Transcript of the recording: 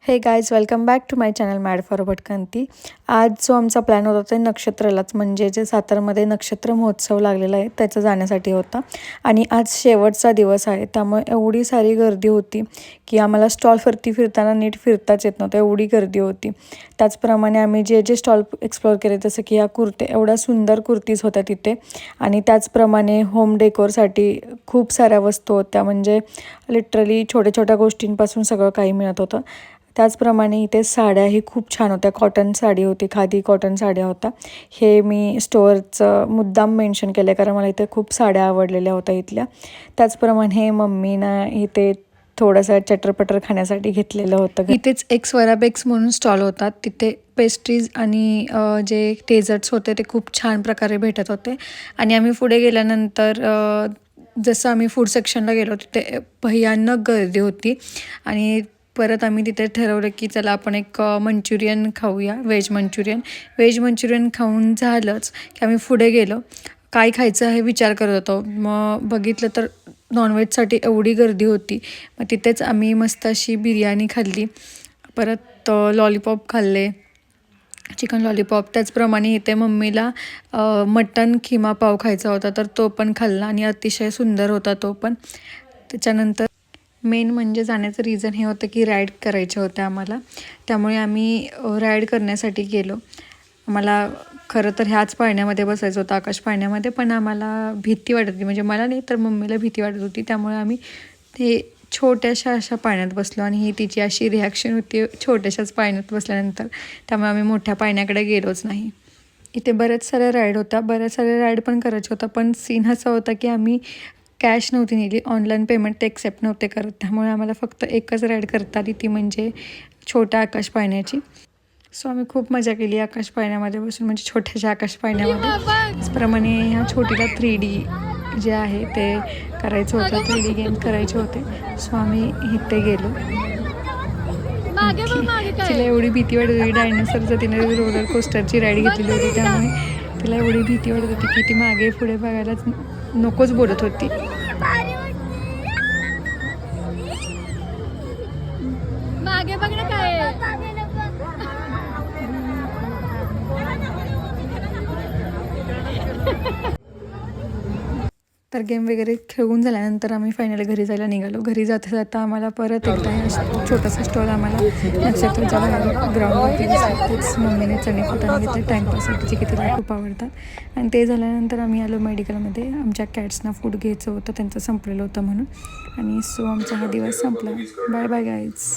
हे guys, welcome back to my channel mad for Bhatkanti. आज जो आमचा प्लॅन होता ते नक्षत्रालाच, म्हणजे जे सातारमध्ये नक्षत्र महोत्सव लागलेला आहे त्याचा जाण्यासाठी होता. आणि आज शेवटचा दिवस आहे, त्यामुळे एवढी सारी गर्दी होती की आम्हाला स्टॉलवरती फिरताना नीट फिरताच येत नव्हतं, एवढी गर्दी होती. त्याचप्रमाणे आम्ही जे स्टॉल एक्सप्लोअर केले, जसं की या कुर्ते, एवढ्या सुंदर कुर्तीज होत्या तिथे. आणि त्याचप्रमाणे होम डेकोरसाठी खूप साऱ्या वस्तू होत्या, म्हणजे लिटरली छोट्या छोट्या गोष्टींपासून सगळं काही मिळत होतं. त्याचप्रमाणे इथे साड्याही खूप छान होत्या. कॉटन साडी होती, खादी कॉटन साड्या होत्या. हे मी स्टोअरचं मुद्दाम मेन्शन केलं आहे, कारण मला इथे खूप साड्या आवडलेल्या होत्या इथल्या. त्याचप्रमाणे मम्मीनं इथे थोडंसं चटरपटर खाण्यासाठी घेतलेलं होतं. इथेच एक स्वराबेक्स म्हणून स्टॉल होता, तिथे पेस्ट्रीज आणि जे डेझर्ट्स होते ते खूप छान प्रकारे भेटत होते. आणि आम्ही पुढे गेल्यानंतर जसं आम्ही फूड सेक्शनला गेलो तिथे भयानक गर्दी होती. आणि परत आम्ही तिथे ठरवलं की चला आपण एक मंचुरियन खाऊया, व्हेज मंचुरियन खाऊन झालंच की आम्ही पुढे गेलो. काय खायचं हे विचार करत होतो. मग बघितलं तर नॉनव्हेजसाठी एवढी गर्दी होती. मग तिथेच आम्ही मस्त अशी बिर्याणी खाल्ली, परत लॉलीपॉप खाल्ले, चिकन लॉलीपॉप. त्याचप्रमाणे इथे मम्मीला मटन खिमा पाव खायचा होता, तर तो पण खाल्ला आणि अतिशय सुंदर होता तो पण. त्याच्यानंतर मेन म्हणजे जाण्याचं रिझन हे होतं की राईड करायच्या होत्या आम्हाला, त्यामुळे आम्ही राईड करण्यासाठी गेलो. आम्हाला खरं तर ह्याच पाळण्यामध्ये बसायचं होतं, आकाश पाळण्यामध्ये, पण आम्हाला भीती वाटत होती, म्हणजे मला नाही तर मम्मीला भीती वाटत होती. त्यामुळे आम्ही ते छोट्याशा अशा पाळण्यात बसलो आणि ही तिची अशी रिॲक्शन होती छोट्याशाच पाळण्यात बसल्यानंतर. त्यामुळे आम्ही मोठ्या पाळण्याकडे गेलोच नाही. इथे बऱ्याच साऱ्या राईड होत्या, बऱ्याच साऱ्या राईड पण करायच्या होता, पण सीन असा होता की आम्ही कॅश नव्हती नेली, ऑनलाईन पेमेंट ते एक्सेप्ट नव्हते करत. त्यामुळे आम्हाला फक्त एकच राईड करता आली, ती म्हणजे छोट्या आकाश पाळण्याची. सो आम्ही खूप मजा केली आकाश पाळण्यामध्ये बसून, म्हणजे छोट्याशा आकाश पाळण्यामध्ये. त्याचप्रमाणे ह्या छोटीला 3D जे आहे ते करायचं होतं, 3D गेम करायचे होते. सो आम्ही इथे गेलो. तिला एवढी भीती वाटत होती, डायनासोरचं तिने रोलर कोस्टरची राईड घेतलेली होती, त्यामुळे तिला एवढी भीती वाटत होती की ती मागे पुढे बघायलाच नकोच बोलत होती. मागे बघ ना काय तर गेम वगैरे खेळून झाल्यानंतर आम्ही फायनली घरी जायला निघालो. घरी जाता जाता आम्हाला परत एकदा छोटासा स्टॉल आम्हाला नक्षत्राच्या बाहेर ग्राउंडवरती दिसला. तेच मम्मीने चणे फुटाणे घेतले टाईमपाससाठी, की तिला खूप आवडतात. आणि ते झाल्यानंतर आम्ही आलो मेडिकलमध्ये. आमच्या कॅट्सना फूड घ्यायचं होतं, त्यांचं संपलेलं होतं म्हणून. आणि सो आमचा हा दिवस संपला. Bye bye guys.